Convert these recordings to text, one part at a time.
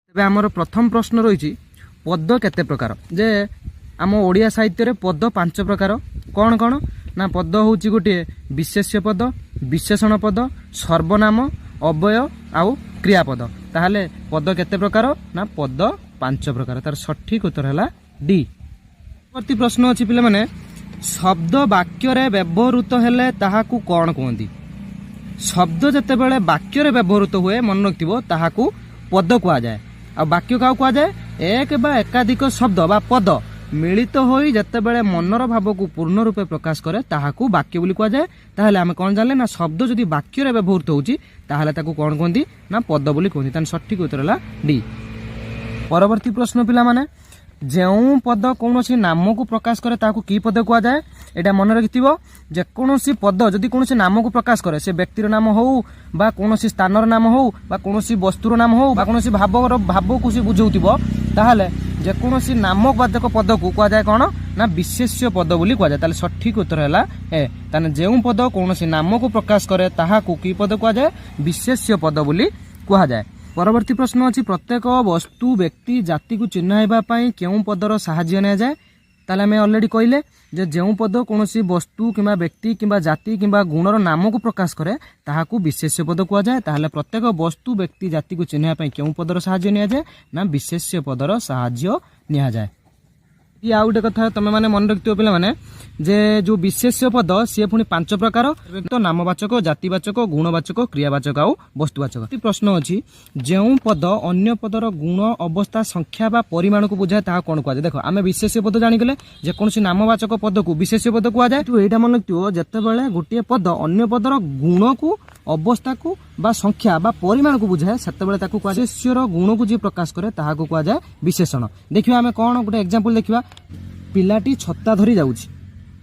तेबे आमर प्रथम प्रश्न रही पद केते प्रकार जे आम ओडिया साहित्य रे पद 5 प्रकार कौन कौन ना पद हूँ गोटे विशेष्य पद विशेषण पद सर्वनाम अव्यय आउ क्रियापद ताहले पद केते प्रकार ना पद 5 प्रकार तार सठिक उत्तर है डी। परवर्ती प्रश्न अच्छी पे मैंने शब्द वाक्य रे व्यवहृत हेले ताहाकू कौन कहती शब्द जिते बड़े वाक्य रे व्यवहृत हुए मन रखिथो ताहाकू पद कह जाए आ वाक्य क्या कह जाए एक बा एकाधिक शब्द बा पद मिलित होई जते बड़े मनर भाव को पूर्ण रूपे प्रकाश करे ताहाकू वाक्य बोली कह जाए। ताहले आमे कौन जानले ना शब्द जदि वाक्य रे व्यवहृत होउची ताहले ताकू कौन कहती ना पद बोली कहती तान सठिक उत्तर है डी। परवर्ती प्रश्न पिला माने जेउ पद कौनसी नाम को प्रकाश करे ताकू की पद कह जाए एटा मन रखिथिबो जे कौनसी पद जदि कौनसी नाम को प्रकाश करे से व्यक्तिर नाम हो बा कौनसी स्थानर नाम हो बा कौनसी वस्तुर नाम हो बा कौनसी भाव को से बुझाउथिबो ताहले जे कौनसी नामक वाचक पद को कह जाए कौन ना विशेष्य पद बोली कह जाए। ताले सठिक उत्तर है ए ताने जेउ पद कौनसी नाम को प्रकाश करे ताहाकू की पद कह जाए विशेष्य पद बोली कह जाए। परवर्ती प्रश्न अच्छी प्रत्येक वस्तु व्यक्ति जाति को चिन्हवा केउ पदर साहाय्य नि जाए ताले आम अलरेडी कहले जे जेउ पद कौनसी वस्तु किंबा व्यक्ति किंबा जाति किंबा गुणर नाम को प्रकाश करे ताहाकू विशेष्य पद कह जाए। ताहले प्रत्येक वस्तु व्यक्ति जाति को चिन्हवा केउ पदर साहाय्य नि जाए ना विशेष्य पदर साहाय्य नि जाए। ये आउ गोटे कथा तुम मैंने मन रखिथ पे मैंने जे जो विशेष्य पद सी पुणी 5 प्रकार तो नामवाचक जातिवाचक गुणवाचक क्रियावाचक आउ वस्तुवाचक। प्रश्न अच्छी जो पद अन्य पदर गुण अवस्था संख्या बा परिमाण को बुझाए ता कौन कह जाए। देख आम विशेष्य पद जाणीगले जेकोसी नामवाचक पद को विशेष्य पद कह जाए। तो यहाँ मन रखिथ जिते गोटे पद अन्य पदर गुण को अवस्था को बा संख्या बा परिमाण को बुझाए से विशेष्यर गुण को जी प्रकाश करे ताहाकू कह जाए विशेषण। देखिए आम कौन गोटे एग्जांपल देखिए पिलाटी छत्ता धरी जाउछि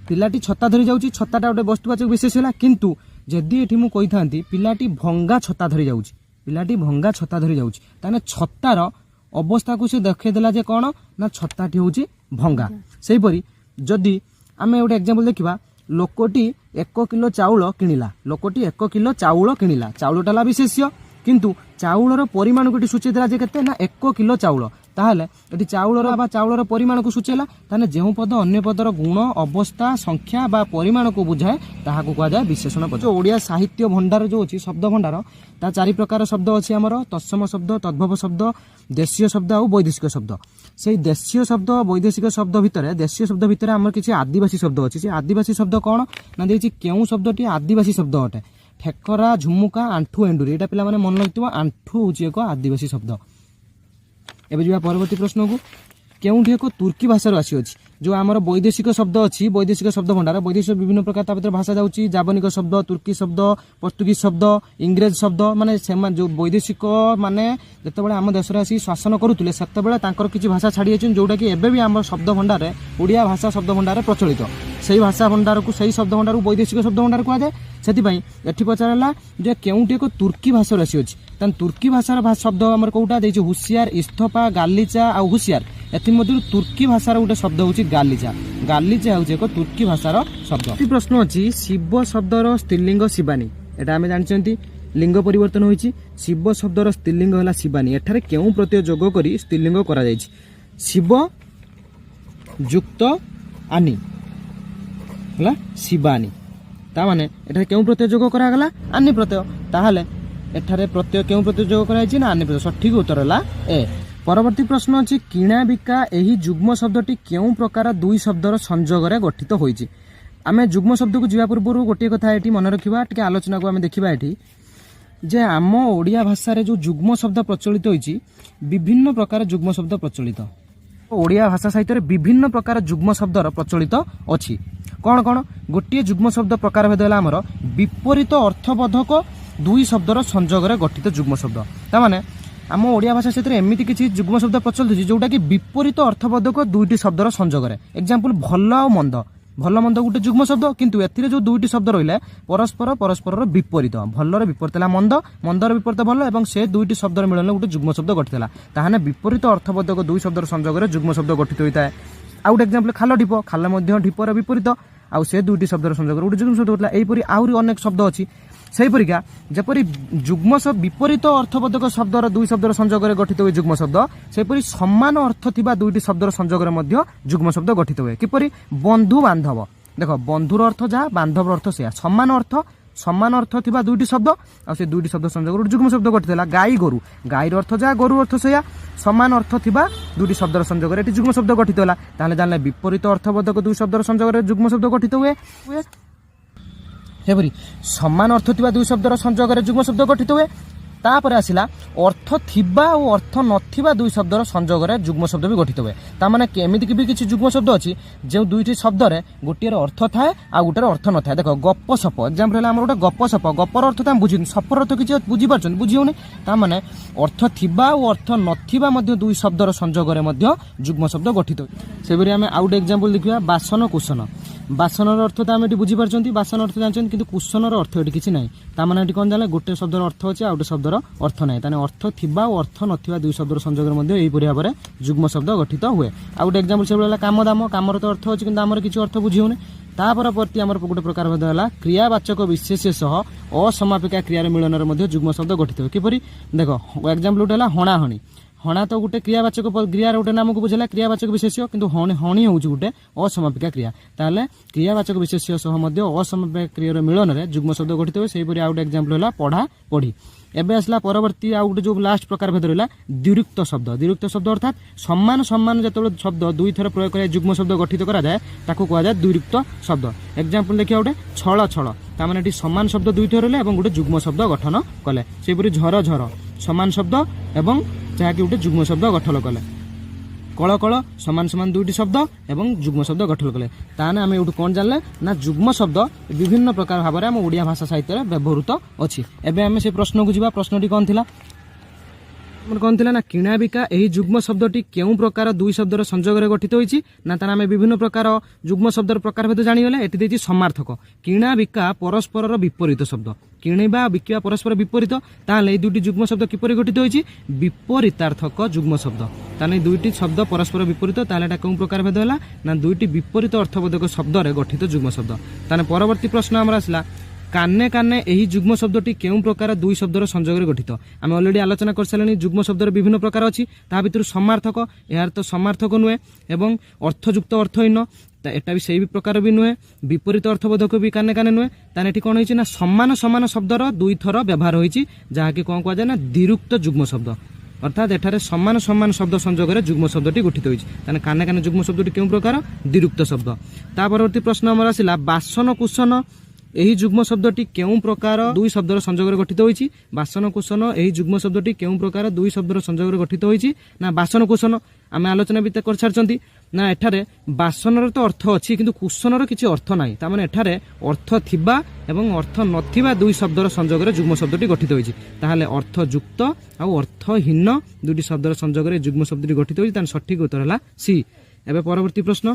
पिलाटी छत्ता धरी जाउछि छत्ताटा गोटे वस्तुवाचक विशेष है किंतु जदि एठी मु कहि थांती पिलाटी भंगा छत्ता धरी जाउछि पिलाटी भंगा छत्ता धरी जाउछि ताने छत्तार अवस्था को से देखै देला जे कोन ना छत्ताटी होउछि भंगा। सेहि परि जदि आमे गोटे एग्जांपल देखिबा लोकटी 1 किलो चाउल किनिला लोकटी 1 किलो चाउल किनिला चाउलटा विशेष्य किंतु चाउलर परिमाण को सूचई देला जे केते ना 1 किलो चाउल ताहले एटी चाउलर बा चाउलर परिमाण को सूचेला ताने जेउ पद अन्य पदर गुण अवस्था संख्या बा परिमाण को बुझाए ताहाकू कह जाए विशेषण पद। ओडिया साहित्य भंडार जो अछि शब्द भंडार ता 4 प्रकार शब्द अछि हमर तत्सम शब्द तद्भव शब्द देशीय शब्द और वैदेशिक शब्द। से देशीय शब्द वैदेशिक शब्द भितर देशीय शब्द भितर हमर किछि आदिवासी शब्द अछि से आदिवासी शब्द कोन ना देछि केउ शब्दटी आदिवासी शब्द अटे ठेकरा झुमुका आंठू एंडुरी एटा पिला माने मन रखिथिबो आंठू होछि एक आदिवासी शब्द। एबे जा परवर्ती प्रश्न को केउठी एक तुर्की भाषा आसी अछि जो आमर वैदेशिक शब्द अछि वैदेशिक शब्द भंडार वैदेशिक विभिन्न प्रकार ता भीतर भाषा जाउछि जापानिक शब्द तुर्की शब्द पोर्तुगीज शब्द इंग्रेज शब्द माने जो वैदेशिक माने जते बेले आम देश रे आसी शासन करूतले सेते बेले तांकर किछि भाषा छाडी अछि जोटा कि एबे भी आम शब्द भंडार रे ओडिया भाषा शब्द भंडार रे प्रचलित सही भाषा भंडार को सही शब्द भंडार को वैदेशिक शब्द भंडार कह जाए। सेति एठी पचारला जे केउठी एक तुर्की भाषा आसी अछि तान तुर्की भाषार शब्द हमर कोउटा देछि हुसियार इस्तफा गालिचा आ हुसियार एथि मध्य तुर्की भाषार गोटे शब्द होछि गालिचा गालिचा होछि एक तुर्की भाषार शब्द। प्रश्न अछि शिव शब्दर स्त्रीलिंग शिवानी एटा आमे जानिचंती लिंग परिवर्तन होइछि शिव शब्दर स्त्रीलिंग होला शिवानी एठारे केउ प्रत्यय जोग करी स्त्रीलिंग करा जाइछि शिव युक्त आनी हला शिवानी ता माने एठारे केउ प्रत्यय जोग करा गला आनी प्रत्यय ताहाले एठारे प्रत्यय केउ प्रत्यय जोग करा जाइछि ना आनी प्रत्यय सठिक उत्तर होला ए। परवर्ती प्रश्न अछि किणा बिका एही जुग्म शब्दटी केउ प्रकार दुई शब्दर संयोग रे गठित होइछि। आमे जुग्म शब्द को जिवा पूर्व गोटे कथा एठी मन रखिबा टिके आलोचना को आमे देखिबा एठी जे आम ओडिया भाषा रे जो जुग्म शब्द प्रचलित होइछि विभिन्न प्रकार जुग्म शब्द प्रचलित ओडिया भाषा साहित्य रे विभिन्न प्रकार जुग्म शब्दर प्रचलित अछि कौन कौन गोटे जुग्म शब्द प्रकार भेद होला हमर विपरीत अर्थबोधक दुई शब्दर संयोग रे गठित जुग्म शब्द ता माने आम ओडिया भाषा क्षेत्र में एमती किसी जुग्म शब्द प्रचलित जोटा कि विपरीत अर्थबोधक दुईटी शब्दर संयोग एग्जांपल भल आ मंद भल मंद गोटे जुग्म शब्द किंतु एथिरे जो दुईटी शब्द रहिले परस्पर परस्पर विपरीत भलर विपरीत मंद मंदर विपरीत भल एवं से दुईटी शब्द मिलन गोटे जुग्म शब्द गठित ताहाने विपरीत अर्थबोधक दुई शब्दर संयोग जुग्म शब्द गठित होता है। आउ गोटे एग्जांपल खाल ढिप खाल ढिपर विपरीत आउ से दुईटी शब्दर संयोग गोटे जुग्म शब्द होता है। एहीपरि आहुरी अनेक शब्द अच्छी সেইপরিকা যেপরি যুগ্ম শব্দ বিপরীত অর্থবোধক শব্দর দুই শব্দর সংযোগরে গঠিত হুয়ে যুগ্ম শব্দ, সেইপরি সমান অর্থ থিবা দুইটি শব্দর সংযোগরে মধ্য যুগ্ম শব্দ গঠিত হুয়ে। কিপরি বন্ধু বান্ধব, দেখ বন্ধুর অর্থ যা বান্ধবর অর্থ সেয়া, সমান অর্থ থিবা দুইটি শব্দ আর সেই দুইটি শব্দ সংযোগরে যুগ্ম শব্দ গঠিত হলা। গাই গরু, গাইর অর্থ যা গরুর অর্থ সেয়া, সমান অর্থ থিবা দুইটি শব্দর সংযোগরে এটি যুগ্ম শব্দ গঠিত হলা। তাহলে জানলে বিপরীত অর্থবোধক দুই শব্দর সংযোগরে যুগ্ম শব্দ গঠিত হুয়ে। সেপরি সমান অর্থ থিবা দুই শব্দর সংযোগরে যুগ্ম শব্দ গঠিত হুয়ে। তাপরে আসিলা অর্থ থিবা ও অর্থ নথিবা দুই শব্দর সংযোগরে যুগ্ম শব্দ বি গঠিত হুয়ে। তার মানে এমিতি বি কিছু যুগ্ম শব্দ আছে যে দুইটি শব্দরে গোটিয়ের অর্থ থাকে আর গোটের অর্থ নথায়। দেখো গপ সপ এক্সাম্পল হলে আমার গোটে গপ সপ, গপর অর্থ তো আমি বুঝি, সপর অর্থ কিছু বুঝিপারছেন, বুঝিওনি। তার মানে অর্থ থিবা ও অর্থ নথিবা মধ্যে দুই শব্দর সংযোগরে মধ্যে যুগ্ম শব্দ গঠিত। সেপরি আমি আউ গোটে এক্সাম্পল দেখিবা বাসন কুসন। বাসনর অর্থ তো আমি এটি বুঝিপারছেন, বাসন অর্থ জানছেন, কিন্তু কুসনর অর্থ এটি কিছু নাই। তার মানে এটি কোন জানলে গোটে শব্দর অর্থ আছে আর গোটে শব্দর অর্থ নাই। তাহলে অর্থ থিবা ও অর্থ নথিবা দুই শব্দর সংযোগের মধ্যে এইপরি ভাবে যুগ্ম শব্দ গঠিত হুয়ে। আর গোটে এক্সাম্পল সেগুলো হল কাম দাম, কামর তো অর্থ আছে কিন্তু আমার কিছু অর্থ বুঝি হউনি। তাপরবর্তী আমার গোটে প্রকার ভেদ হল ক্রিয়াবাচক বিশেষ্য সহ অসমাপিকা ক্রিয়ার মিলনের মধ্যে যুগ্ম শব্দ গঠিত হুয়ে। কিপরি দেখ এক্সাম্পল গোটে হল হଣାহଣି। হଣା তো গোটে ক্রিয়াবাচক ক্রিয়ার গোটে নামক বুঝালা ক্রিয়াবাচক বিশেষ্য, কিন্তু হଣି হচ্ছে গোটে অসমাপিকা ক্রিয়া। তাহলে ক্রিয়াবাচক বিশেষ্য সহ মধ্যে অসমাপিকা ক্রিয়ার মিলନରେ যুগ্ম শব্দ গঠিত হুয়ে। সেইপরি আউ গোটে এক্সাম্পল হল পঢ়া পঢ়ি। এবে আসলা পরবর্তী আউ গোটে যে লাস্ট প্রকার ভেদ রহিলা দ্বিরুক্ত শব্দ। দ্বিরুক্ত শব্দ অর্থাৎ সমান সমান যেতবে শব্দ দুই থর প্রয়োগ করে যুগ্ম শব্দ গঠিত করা যায় তাকে কুয়া যায় দ্বিরুক্ত শব্দ। এক্সাম্পল দেখিয়া গোটে ছল ছল, তার মানে এটি সমান শব্দ দুই থর হলে এবং গোটে যুগ্ম শব্দ গঠন কলে। সেইপরি ঝর ঝর সমান শব্দ এবং যাকে গোটে যুগ্ম শব্দ গঠন কলে। কল কল সমান সমান দুইটি শব্দ এবং যুগ্ম শব্দ গঠন কলে। তাহলে আমি এটু কোণ জানলে না যুগ্ম শব্দ বিভিন্ন প্রকার ভাবে আম ওড়িয়া ভাষা সাহিত্যে ব্যবহৃত অছি। এবে আমি সেই প্রশ্নকু যা। প্রশ্নটি কোণ লা কোণ লা না কিଣା বিকা এই যুগ্ম শব্দটি কেউ প্রকার দুই শব্দর সংযোগরে গঠিত হয়েছি না, তার আমি বিভিন্ন প্রকার যুগ্ম শব্দর প্রকার ভেদ জানিগলে। এটি দিয়েছি সমার্থক। কিଣା বিকা পরস্পরর বিপরীত শব্দ, কিଣିবা বিকিবা পরস্পর বিপরীত। তাহলে এই দুটি যুগ্ম শব্দ কিপরি গঠিত হয়েছি বিপরীতার্থক যুগ্ম শব্দ। তাহলে দুইটি শব্দ পরস্পর বিপরীত, তাহলে এটা কেউ প্রকার ভেদ হল না দুইটি বিপরীত অর্থবোধক শব্দরে গঠিত যুগ্ম শব্দ। তাহলে পরবর্তী প্রশ্ন আমরা আসলা কানে কানে এই যুগ্ম শব্দটি কেউ প্রকার দুই শব্দর সংযোগরে গঠিত। আমি অলরেডি আলোচনা করে সারি যুগ্ম শব্দর বিভিন্ন প্রকার অছি, তা ভিতর সমার্থক, এর তো সমার্থক নুহে এবং অর্থযুক্ত অর্থহীন এটা বি সেই প্রকার বি নুহে, বিপরীত অর্থবোধক বি কানে কানে নুহে। তাহলে এটি কোণ হয়েছে না সমান সমান শব্দর দুই থর ব্যবহার হয়েছে, যাকে কোণ কুয়া যায় না দ্বিরুক্ত যুগ্ম শব্দ। অর্থাৎ এখানে সমান সমান শব্দ সংযোগরে যুগ্ম শব্দটি গঠিত হয়েছে। তাহলে কানে কানে যুগ্ম শব্দটি কেউ প্রকার দ্বিরুক্ত শব্দ। তা পরবর্তী প্রশ্ন আমার আসিলা বাসন কুসন এই যুগ্ম শব্দটি কেউ প্রকার দুই শব্দর সংযোগরে গঠিত হয়েছি। বাসন কুসন এই যুগ্ম শব্দটি কেউ প্রকার দুই শব্দর সংযোগরে গঠিত হয়েছি না বাসন কুসন। আমি আলোচনা বিতে করে ছাড়ছি না এঠারে বাসনর তো অর্থ অছি কিন্তু কুসনর কিছু অর্থ নাই। তার মানে এঠারে অর্থ থিবা এবং অর্থ নথিবা দুই শব্দর সংযোগরে যুগ্ম শব্দটি গঠিত হয়েছে। তাহলে অর্থযুক্ত আর অর্থহীন দুটি শব্দর সংযোগরে যুগ্ম শব্দটি গঠিত হয়েছে। তার সঠিক উত্তর হল সি। এবে পরবর্তী প্রশ্ন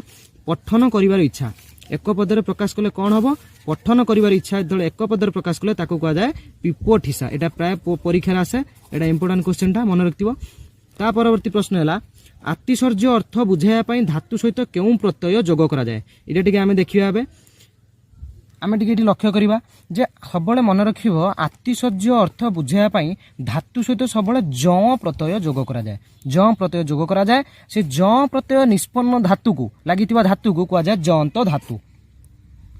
পঠন করিবার ইচ্ছা এক পদরে প্রকাশ কলে কোণ হব? পঠন করিবার ইচ্ছা যেতবে এক পদরে প্রকাশ কলে তাকে কুয়া যায় পিপঠিসা। এটা প্রায় পরীক্ষার আসে, এটা ইম্পর্টান্ট কোশ্চেনটা মনে রাখব। তা পরবর্তী প্রশ্ন হল আতিশর্য অর্থ বুঝাইয়া ধাতু সহিত কেউ প্রত্যয় যোগ করা যায়। এটা টিকে আমি দেখিবা হবে আমি টিকে এটি লক্ষ্য করা যে সবুলে মনে রাখব আতিশর্য অর্থ বুঝাইয়া ধাতু সহিত সবুলে জ প্রত্যয় যোগ করা যায়। জ প্রত্যয় যোগ করা যায়, সে জ প্রত্যয় নিষ্পন্ন ধাতুকু লাগিଥିବା ধাতুকু কুয়া যায় জন্ত ধাতু।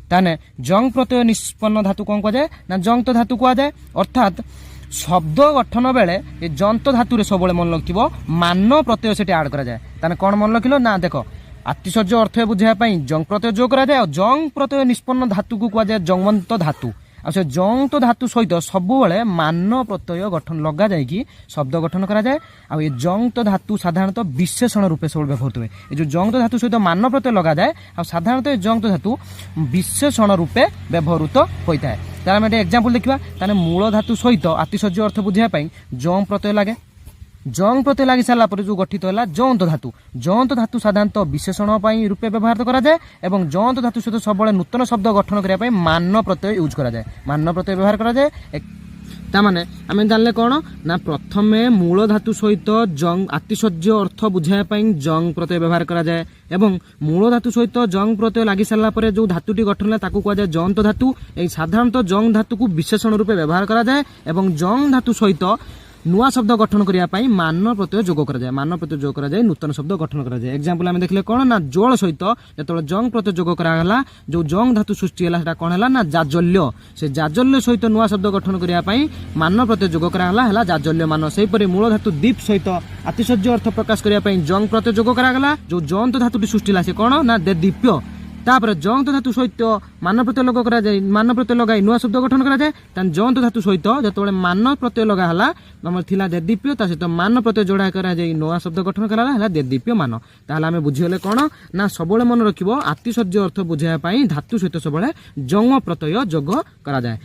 তাহলে জং প্রত্যয় নিষ্পন্ন ধাতু কোন কুয়া যায় না জন্ত ধাতু কুয়া যায়। অর্থাৎ শব্দ গঠন বেড়ে এই জন্ত ধাতুরে সবুলে মনে রাখব মান প্রত্যয় সেটি আড করা যায়। তাহলে কোণ মনে রাখিল না দেখ আতিশর্য অর্থ বুঝাইয়া জং প্রত্যয় যোগ করা যায়, জং প্রত্যয় নিষ্পন্ন ধাতুকু কুয়া যায় জংবন্ত ধাতু। আর সে জংত ধাতু সহিত সবুলে মান প্রত্যয় গঠন লগা যাইকি শব্দ গঠন করা যায়। আর এই জংত ধাতু সাধারণত বিশেষণ রূপে সবুলে ব্যবহৃত হয়। এই যে জংত ধাতু সহিত মান প্রত্যয় লগা যায় আর সাধারণত এই জংত ধাতু বিশেষণ রূপে ব্যবহৃত হয়ে থাকে। তাহলে আমি একটা এক্সাম্পল দেখা। তাহলে মূল ধাতু সহিত আতিশর্য অর্থ বুঝাইয়া জং প্রত্যয় লাগে। জং প্রত্যয় লাগি সারা পরে যে গঠিত হল জন্ত ধাতু। জন্ত ধাতু সাধারণত বিশেষণ রূপে ব্যবহার করা যায় এবং জন্ত ধাতু সহিত সবুলে নূতন শব্দ গঠন করা মান প্রত্যয় ইউজ করা যায়। মান প্রত্যয় ব্যবহার করা যায়। तामाने आमे जानले कौन ना प्रथमे मूल धातु सहित जंग आतिशज्य अर्थ बुझाई जंग प्रत्यय व्यवहार करा जाए एवं मूल धातु सहित जंग प्रत्यय लगी सारा पर जो धातुटी गठन है ताकू कहुए जंत धातु। साधारणतः जंग धातु को विशेषण रूपे व्यवहार करा जाए एवं जंग धातु सहित नुआ शब्द गठन करने मान प्रत्यय जोग करा जाए। मान प्रत्यय जोग करा जाए नूतन शब्द गठन करा जाए। एग्जांपल आम देखले कौन ना जोड़ सहित जो जंग प्रत्यय जोग कराला जो जंग धातु सृष्टि है कौन है ना जाजल्य। से जाजल्य सहित नुआ शब्द गठन करने मान प्रत्यय जोग कराला जाजल्य मान। सेहीपरि मूल धातु दीप सहित आतिशज्य अर्थ प्रकाश करने जंग प्रत्यय जोग कराला जो जंत धातुटी सृष्टि से कौन ना दीप्य। तापर जंत धातु सहित मान प्रत्यय लग करा जाए मान प्रत्यय लगाई नुआ शब्द गठन करा जाए। जंत धातु सहित जो मान प्रत्यय लगाला आम थिला देदीप्य ता सहित मान प्रत्यय जोड़ा करा जाए नुआ शब्द गठन कराला देदीप्य मान। ताहले आमे बुझीगले कौन ना सबले मन रखिबो आतिशज्य अर्थ बुझाई धातु सहित सबले जंग प्रत्यय जोग करा जाए।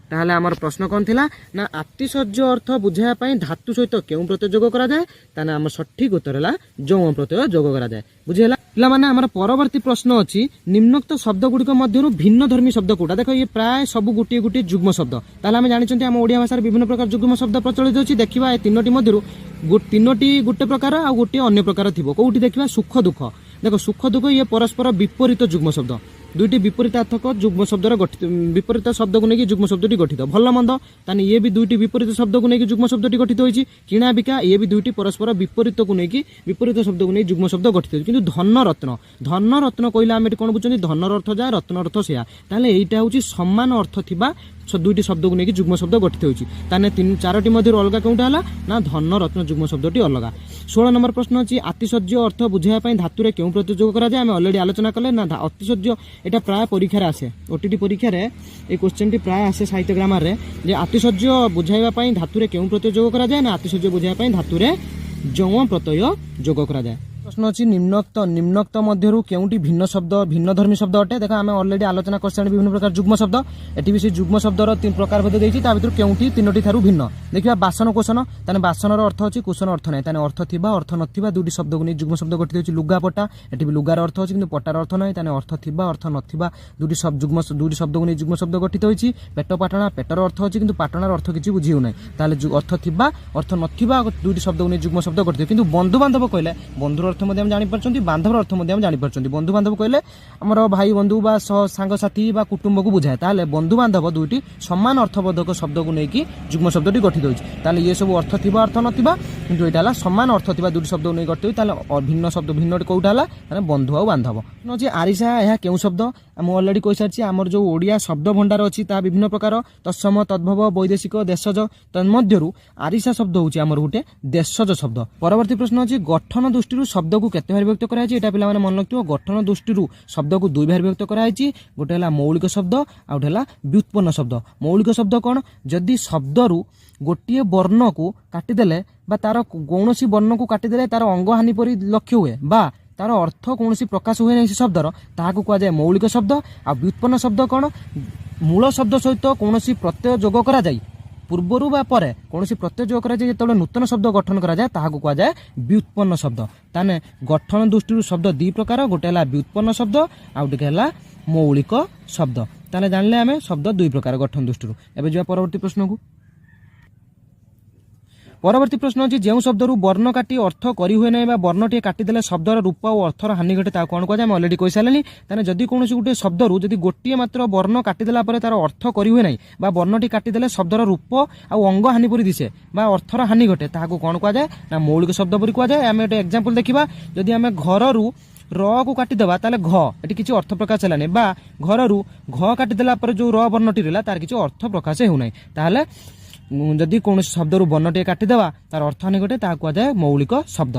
ताहले आमर प्रश्न कौन थिला ना आतिशज्य अर्थ बुझाई धातु सहित केउ प्रत्यय जोग करा जाए ताने आम सठिक उत्तर है जंग प्रत्यय जोग करा जाए। बुझीगला पिला माने आमर परवर्ती प्रश्न अछि निम्नोक्त शब्द गुड़िक मध्यरु भिन्न धर्मी शब्द कोटा। देखो ये प्राय सब गोटे गोटे जुग्म शब्द। ताहले आमे जानिछन्ती आम ओडिया भाषा विभिन्न प्रकार जुग्म शब्द प्रचलित अछि। देखिबा ए तीनोटी मध्यरु तीनोटी गोटे प्रकार आ गोटे अन्य प्रकार थिबो। कोउठी देखिबा सुख दुख। देखो सुख दुख ये परस्पर विपरीत जुग्म शब्द दुईटी विपरीतार्थक जुग्म शब्द गठित विपरीत शब्द को लेकिन जुग्म शब्दटी गठित भल मंद ताने ये भी दुईटी विपरीत शब्द को लेकिन जुग्म शब्दटी गठित होइछि। किणा बिका ये भी दुईटी परस्पर विपरीत को लेकिन विपरीत शब्द को लेकिन जुग्म शब्द गठित होइछि। किंतु धन रत्न कहले आमे कोन बुझछन्ती धनर अर्थ जा रत्न अर्थ सेया ताले एइटा होछि समान अर्थ थिबा दुईटी शब्द को लेकिन जुग्म शब्द गठित होइछि। ताने तीन चारोटी मध्य अलग कोउटा हला ना धन रत्न जुग्म शब्दटी अलग। 16 नंबर प्रश्न अछि आतिशज्य अर्थ बुझाई धातुरे केउ प्रत्यय जोग करा जाय। आमे ऑलरेडी आलोचना कले ना आतिशज्य एटा प्राय परीक्षा रे आसे ओटीटी परीक्षा रे ए क्वेश्चन टी प्राय आसे साहित्य ग्रामर रे जे आतिशज्य बुझाइबा धातुरे केउ प्रत्यय जोग करा जाय ना आतिशज्य बुझाइबा धातुरे जंग प्रत्यय जोग करा जाय। प्रश्न अच्छी निम्नोक्त मध्यरु केउटी भिन्न शब्द भिन्न धर्मी शब्द अटे। देखा आमे ऑलरेडी आलोचना करछन विभिन्न प्रकार जुग्म शब्द एटी भी से जुग्म शब्दर तीन प्रकार भेद देछि ता भितर केउटी तीनोटी थारु भिन्न। देखिबा बासन कोसन ताने बासनर अर्थ अछि कुसन अर्थ नै ताने अर्थ थिबा अर्थ नथिबा दुटी शब्द को नै जुग्म शब्द गठित होछि। लुगा पटा एटी भी लुगार अर्थ अछि किंतु पटार अर्थ नै ताने अर्थ थिबा अर्थ नथिबा दुटी शब्द जुग्म दुटी शब्द को नै जुग्म शब्द गठित होछि। पेट पाटणा पेटर अर्थ अछि किंतु पाटणार अर्थ किछि बुझिउ नै ताले अर्थ थिबा अर्थ नथिबा दुटी शब्द को नै जुग्म शब्द गठित किंतु बंधु बांधव कहले बंधुर अर्थ मध्ये हम जानि परछन बांधवर अर्थ मध्ये हम जानि परछन। बंधु बांधव कहले हमर भाई बंधु बा सांग साथी बा कुटुंब को बुझाए ताले बंधु बांधव दुईटी समान अर्थबोधक शब्द को नेकी जुग्म शब्दटी गठित होइछि। ताले ये सब अर्थ थिबा अर्थ नथिबा किंतु एटा हला समान अर्थ थिबा दुईटी शब्द को नै गठित होइ ताले भिन्न शब्द भिन्न कोउटा हला माने बंधु आ बांधव। नजे आरिसा एहा केउ शब्द हम ऑलरेडी कहि सारछि हमर जो ओडिया शब्द भंडार अछि ता विभिन्न प्रकार तत्सम तद्भव वैदेशिक देशज तन्मध्यरु आरिसा शब्द होछि हमर गुटे देशज शब्द। परवर्ती प्रश्न अछि गठन दृष्टि शब्द को केते भार व्यक्त कराइछि एटा पिला माने मन रखियो। गठन दृष्टि शब्द को दुई भार व्यक्त कराइछि गोटे हला मौलिक शब्द आ गोटे हला व्युत्पन्न शब्द। मौलिक शब्द कोन जदि शब्दरु गोटिए वर्ण को काटि देले बा तार कोनोसी वर्ण को काटि देले तार अंग हानि परि लक्ष्य हुए बा तार अर्थ कोनोसी प्रकाश हुए नै शब्दर ताहाको कुआ जाय मौलिक शब्द। आ व्युत्पन्न शब्द कोन मूल शब्द सहित कोनोसी प्रत्यय जोग करा जाय पूर्वरु बा परे कोनोसी प्रत्यय जोग करा जाय जेतले नूतन शब्द गठन करा जाय ताहाको कुआ जाय व्युत्पन्न शब्द। ताने गठन दृष्टि शब्द दी प्रकार गोटे हला व्युत्पन्न शब्द आ गोटे हला मौलिक शब्द। ताने जानले आमे शब्द दुई प्रकार गठन दृष्टि। एबे जे परवर्ती प्रश्न को परवर्ती प्रश्न अछि जेउ शब्दरु वर्ण काटी अर्थ करी हुए नै बा वर्णटी काटी देले शब्दर रूप और अर्थर हानि घटे ता कोन को जाय हम ऑलरेडी कहि सारलेनी। ताने जदी कोनोसी गुटे शब्दरु जदी गोटिए मात्र वर्ण काटी देला परे तार अर्थ करी हुए नै बा वर्णटी काटी देले शब्दर रूप आ अंग हानि परि दिसे बा अर्थर हानि घटे ताहाको कोन को जाय ना मौलिक शब्द परि को जाय। आमे एटा एग्जांपल देखिबा जदी आमे घररु र को काटी देबा ताले घ एटी किछि अर्थ प्रकाश हेलानी बा घररु घ काटी देला परे जो र वर्णटी रहला तार किछि अर्थ प्रकाश हेउ नै ताले जदि कौन शब्दरु वर्णटे काटिदेवा तार अर्थ हानि घटे ताहा कुआ जाए मौलिक शब्द।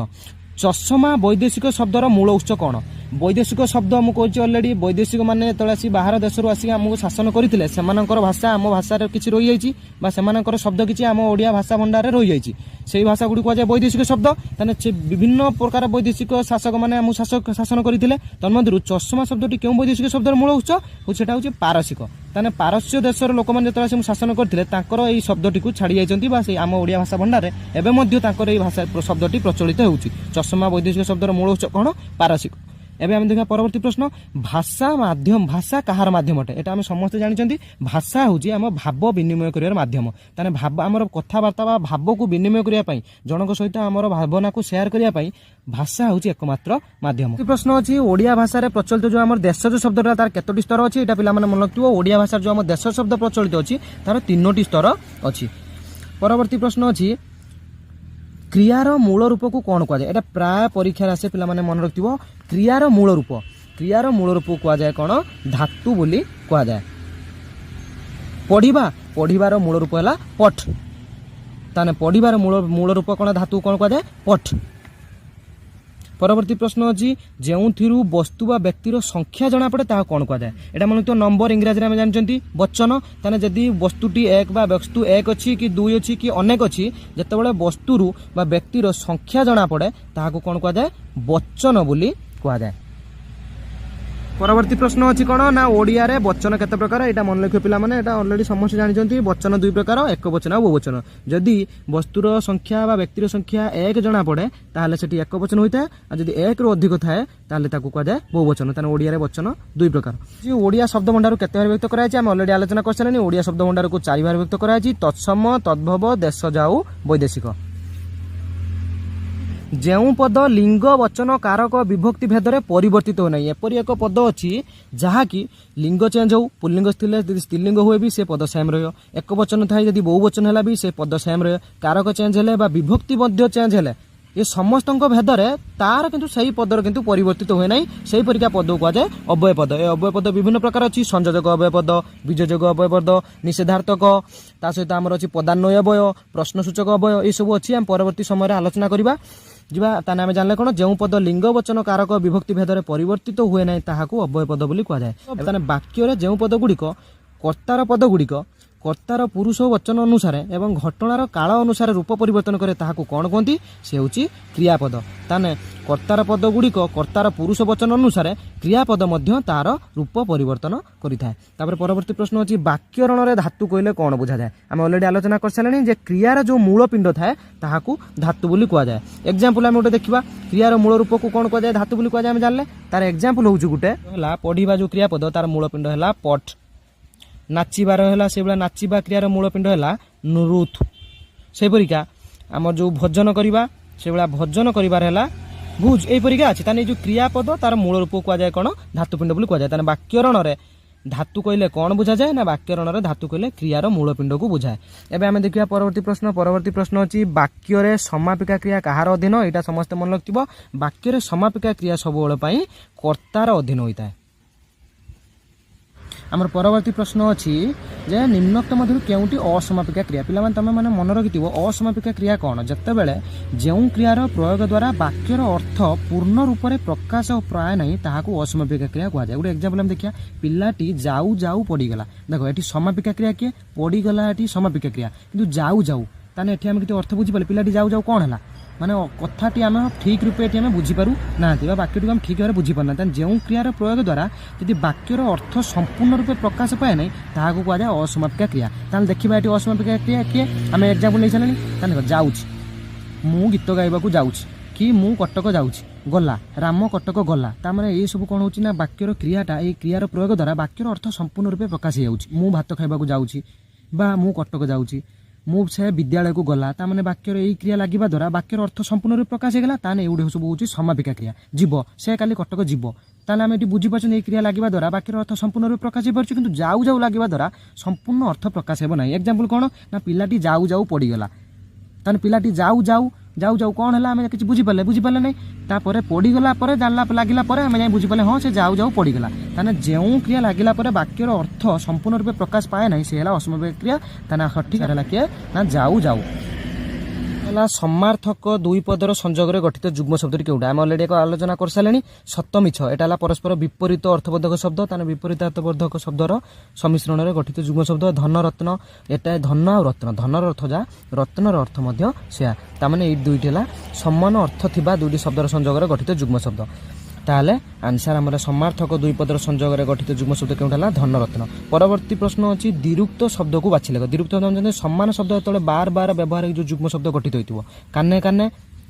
चषमा वैदेशिक शब्दर मूल उत्स कौन वैदेशिक शब्द मु कहछि ऑलरेडी वैदेशिक माने तळे आसी बाहर देशरु आसी हमकु शासन करथिले सेमानकर भाषा आम भाषा रे किछि रहि जाइछि बा सेमानकर शब्द किछि आम ओडिया भाषा भंडार रे रहि जाइछि सेही भाषा गुडी कुआ जाय वैदेशिक शब्द। ताने विभिन्न प्रकार वैदेशिक शासक माने आम शासन करथिले तन्मध्यरु चषमा शब्दटी केउ वैदेशिक शब्दर मूल उत्स सेटा होछि पारसिक। ताने पारस्य देशर लोक माने तळे आसी शासन करथिले तांकर एई शब्दटी को छाडी जाइछन्ती बा सेही आम ओडिया भाषा भंडार रे एबे मध्ये तांकर एई भाषा शब्दटी प्रचलित होउछि। चषमा वैदेशिक शब्दर मूल उत्स कोन पारसिक। एबे आम देखा परवर्ती प्रश्न भाषा माध्यम भाषा कहार माध्यम अटे एटा आम समस्त जानिछंती भाषा होची आम भाव विनिमय करियार माध्यम ताने भाव आमर कथाबार्ता बा भाव को विनिमय करिया पई जनक सहित आमर भावना को शेयर करिया पई भाषा होची एकमात्र माध्यम। प्रश्न अछि ओडिया भाषा रे प्रचलित जो आमर देशज शब्दटा तार केतोटी स्तर अछि एटा पिला माने मन रखथिबो ओडिया भाषा जो आमर देश शब्द प्रचलित अछि तार 3टी स्तर अछि। परवर्ती प्रश्न अछि क्रियार मूल रूप को कौन कह जाए एटा प्राय परीक्षा आसे पिला माने मन रखथिबो क्रियार मूल रूप कह जाए कौन धातु बोली कह जाए। पढ़िबार मूल रूप है पठ ताने पढ़िबार मूल रूप कौन धातु कौन कह जाए पठ। परवर्ती प्रश्न अछि जेउथिरु वस्तु बा व्यक्तिर संख्या जना पड़े ता कौन कह जाए एटा मन तो नंबर इंग्रजी रे हम जानचंती वचन ताने जदी वस्तुटी एक बा वस्तु एक अछि कि दुई अछि कि अनेक अछि जेतेबेले वस्तुरु बा व्यक्तिर संख्या जना पड़े ताहाको कौन कह जाए वचन बोली कह जाए। परवर्ती प्रश्न अछि कोन ना ओडिया रे वचन केते प्रकार एटा मन लक्ष्य पिला माने एटा ऑलरेडी समस्त जानिचंती वचन दुई प्रकार एक वचन आ बहुवचन जदी वस्तुर संख्या बा व्यक्तिर संख्या एक जना पड़े ताहले सेठी एक वचन होइता आ जदी एक रो अधिक थाए ताहले ताकू कह जाए बहुवचन ताने ओडिया रे वचन दुई प्रकार। जे ओडिया शब्द भंडार केते बार व्यक्त कराय छि हम ऑलरेडी आलोचना करछलनी ओडिया शब्द भंडार को 4 बार व्यक्त कराय छि तत्सम तद्भव देश जाऊ वैदेशिक। जेउ पद लिंग वचन कारक विभक्ति भेदरे परिवर्तित हो नहीं एपरी एक पद अच्छी जहाँकि लिंग चेंज हो पुल्लिंग स्त्रीलिंग हुए भी से पद सेम रहियो एक वचन थाई यदि बहुवचन है भी से पद सेम रहियो कारक चेंज हेले बा विभक्ति मध्य चेंज हेले ये समस्त भेदरे तार किंतु सही पदर किंतु परिवर्तित हुए नहीं सही परिका पद को जाए अव्यय पद ए अव्यय पद विभिन्न प्रकार अच्छी संयोजक अव्यय पद बीजोजक अव्यय पद निषेधार्थक ता सहित आमर अच्छी पदान्वय अव्यय प्रश्नसूचक अव्यय ये सब अच्छी आम परवर्ती समय आलोचना करबा जिबा ताने आमे जानले कोन जेउ पद लिंग वचन कारक विभक्ति भेदरे परिवर्तित हुए नहीं ताहाको अव्यय पद बोली कहा जाए। ताने वाक्य रे जेउ पद गुड़िक कर्तार पद गुड़िक कर्तार पुरुष वचन अनुसार एवं घटनार काल अनुसार रूप परिवर्तन करे ताहाको कोन कहंती से होची क्रियापद ताने कर्तार पद गुड़िक कर्तार पुरुष वचन अनुसार क्रियापद मध्य तार रूप परिवर्तन करिथाय। तापर परवर्ती प्रश्न अछि वाक्यरण रे धातु कहले कोन बुझा जाए आमे ऑलरेडी आलोचना कर सालनी जे क्रियार जो मूल पिंड थाए ताहाको धातु बोली कहा जाए। एग्जांपल आमे ओटे देखिबा क्रियार मूल रूप को कोन कहा जाए धातु बोली कहा जाए आमे जानले तार एग्जांपल होउछु गुटे हला पढिबा जो क्रियापद तार मूल पिंड हला पठ नाचिबार है से नाचिबा क्रियार मूल पिंड है नृथ से परिका आम जो भजन करवा से भजन करार है भुज यही परिका अच्छे ताने जो क्रियापद तार मूल रूप कह जाए कौन धातुपिंड बोली कह जाए वाक्यरण रे धातु कहले कौन बुझा जाए ना वाक्यरण रे धातु कहले क्रियार मूल पिंड को बुझाए। एबे आमे देखिया परवर्ती प्रश्न अछि वाक्य रे समापिका क्रिया कहार अधीन एटा समस्त मन रखिबो वाक्य रे समापिका क्रिया सब बेले पई कर्तार अधीन होइता। आमर परवर्ती प्रश्न अछि जे निम्नोक्त मध्य केउटी असमापिका क्रिया पिला माने तमे माने मन रखिथिबो असमापिका क्रिया कोन जत्ते बेले जेउ क्रियार प्रयोग द्वारा वाक्यर अर्थ पूर्ण रूप से प्रकाश प्राय नहीं ताहाको असमापिका क्रिया कह जाए। गोटे एग्जांपल हम देखिया पिलाटी जाऊ जाऊ पड़ी गला देखो एठी समापिका क्रिया के पड़ी गला एठी समापिका क्रिया किंतु जाऊ जाऊ ताने एठी हम किते अर्थ बुझी पाले पिलाटी जाऊ जाऊ कोन हला माने कथाटी आम ठीक रूपे आम बुझीपारू ना वाक्यटी आम ठीक भाव बुझीपारना जो क्रियार प्रयोग द्वारा यदि वाक्यर अर्थ संपूर्ण रूपे प्रकाश पाए नहीं ताहाको कह जाए असमापिका क्रिया। ताहले देखिबा एठी असमापिका क्रिया किए आम एग्जांपल नहीं सारे ताने जाउछि मु गीत गाइबाकू जाउछि कि मु कटक जाउछि गला राम कटक गला तामाने ये सब कोन होछि ना वाक्यर क्रियाटा ए क्रियार प्रयोग द्वारा वाक्यर अर्थ संपूर्ण रूपे प्रकाश होउछि मु भात खाइबाकू जाउछि बा मु कटक जाउछि मु से विद्यालय को गला तामाने वाक्यर यही क्रिया लगिबा द्वारा वाक्यर अर्थ संपूर्ण रूपे प्रकाश होगला ताने एउडे सब होउछि समापिका क्रिया जीव से काली कटक जीव ताले आम ये बुझी पार्छन क्रिया लगिबा द्वारा वाक्यर अर्थ संपूर्ण रूपे प्रकाश हो किंतु जाऊ जाऊ लगिबा द्वारा संपूर्ण अर्थ प्रकाश हेबो नाही। एग्जांपल कोन ना पिलाटी जाऊ जाऊ पड़ी गला ताने पिलाटी जाऊ जाऊ जाऊ जाऊ कौन है आम कि बुझीपारे नहीं तापर पड़ीगला जानला लगिला आम जाए बुझीपारे हाँ से जाऊ जाऊ पड़ीगला ताने जो क्रिया लगिला वाक्यर अर्थ संपूर्ण रूपे प्रकाश पाए ना से असमापिका क्रिया ताने सठिक है किए ना जाऊ जाऊ समार्थक दुई पदर संजोग गठित जुग्म शब्द केउटा आम अलरेडी एक आलोचना कर सारे सत मिछ एटा परस्पर विपरीत अर्थबोधक शब्द ताने विपरीत अर्थबोधक शब्दर सम्मिश्रण में गठित जुग्म शब्द धन रत्न एटा धन आ रत्न धनर अर्थ जा रत्नर अर्थ मध्य सेया तामाने एई दुईटी हला समान अर्थ थिबा दुईटी शब्दर संजोग गठित जुग्म शब्द ताहले आंसर आमर समार्थक दुई पदर संजोग गठित जुग्म शब्द केउटा धन रत्न। परवर्ती प्रश्न अछि दिरुक्त शब्द को बाछि लेख दिरुक्त शब्द समान शब्द जेतले बार बार व्यवहार जो जुग्म शब्द गठित होइतिबो कान्ने कान्ने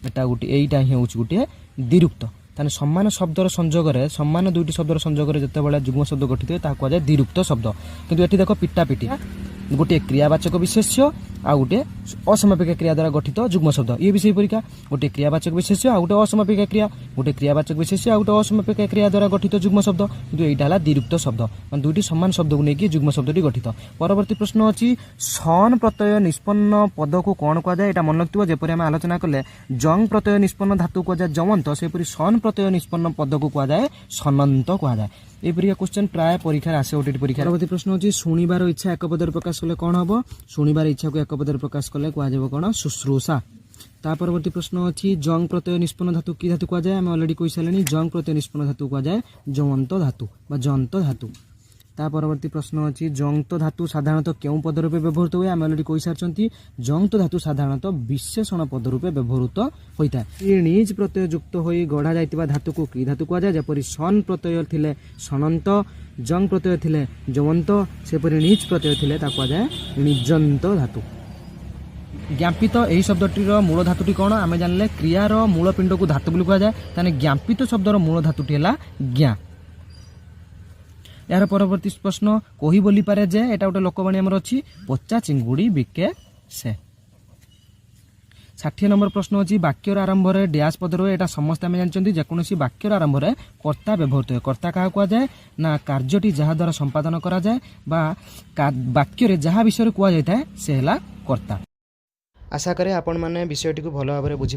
एटा गुटी एइटा ही होउछि गुटी दिरुक्त ताने सम्मान शब्दर संजोगरे सम्मान दुईटी शब्दर संजोगरे जेतेबेले जुग्म शब्द गठित हुए ताहा कुहाଯାଏ द्विरूक्त शब्द किंतु एठी देखो पिटापिटी गोटे क्रियावाचक विशेष्य आ गोटे असमापिका क्रिया द्वारा गठित जुग्म शब्द ये विषय परीक्षा गोटे क्रियावाचक विशेष्य आ गोटे असमापिका क्रिया गोटे क्रियावाचक विशेष्य आ गोटे असमापिका क्रिया द्वारा गठित जुग्म शब्द किंतु एटा हला द्विरूक्त शब्द मान दुईटी समान शब्द को नेकी जुग्म शब्दटी गठित। परवर्ती प्रश्न अछि सन प्रत्यय निष्पन्न पद को कोन कुआ जाय एटा मन रखिबो जेपरि हम आलोचना करले जंग प्रत्यय निष्पन्न धातु कुआ जाय जमंत सेपरि सन प्रत्यय निष्पन्न पद को कुआ जाय सनंत कुआ जाय। ए परिया क्वेश्चन प्राय परीक्षा आसे ओटीटी परीक्षा। परवर्ती प्रश्न अछि सुनिबार इच्छा एक पदर प्रकाश कले कोन हबो सुनिबार इच्छा को एक पदर प्रकाश कले कुआ जाय कोन शुश्रूषा। ता परवर्ती प्रश्न अछि जंग प्रत्यय निष्पन्न धातु की धातु कुआ जाय हम ऑलरेडी कहि सालेनी जंग प्रत्यय निष्पन्न धातु कुआ जाय जमंत धातु बा जंत धातु। ता परवर्ती प्रश्न अछि जंत धातु साधारणतः केउ पद रूपे व्यवहृत हुए आम ऑलरेडी कहि सारचंती जंत धातु साधारणतः विशेषण पद रूपे व्यवहृत होइता। नीज प्रत्यय युक्त होई गढ़ा जायतिबा धातु को की धातु कुआ जाय जेपरि सन प्रत्यय थिले सनंत जंग प्रत्यय थिले जमंत सेपरि नीच प्रत्यय थिले ता कुआ जाय निजंत धातु। ज्ञापित एही शब्दटीर मूल धातुटी कोन आमे जानले क्रियार मूल पिंड को धातु बोली कुआ जाय ताने ज्ञापित शब्दर मूल धातुटी हला ज्ञा। यार परवर्ती प्रश्न कही बोली पारे जे एटा गोटे लोकवाणी हमर अछि पचा चिंगुड़ी बिके से। 60 नंबर प्रश्न अछि वाक्यर आरंभ रे डैश पद रो एटा समस्त हम जानचंती जे कोनोसी वाक्यर आरंभ रे कर्ता व्यवहृत है कर्ता काहा कुआ जाय ना कार्यटी जहा द्वारा संपादन करा जाय बा वाक्य रे जहा विषय कुआ जाय था से हला कर्ता। आशा करे आपण माने विषयटी को भलो भाबरे बुझी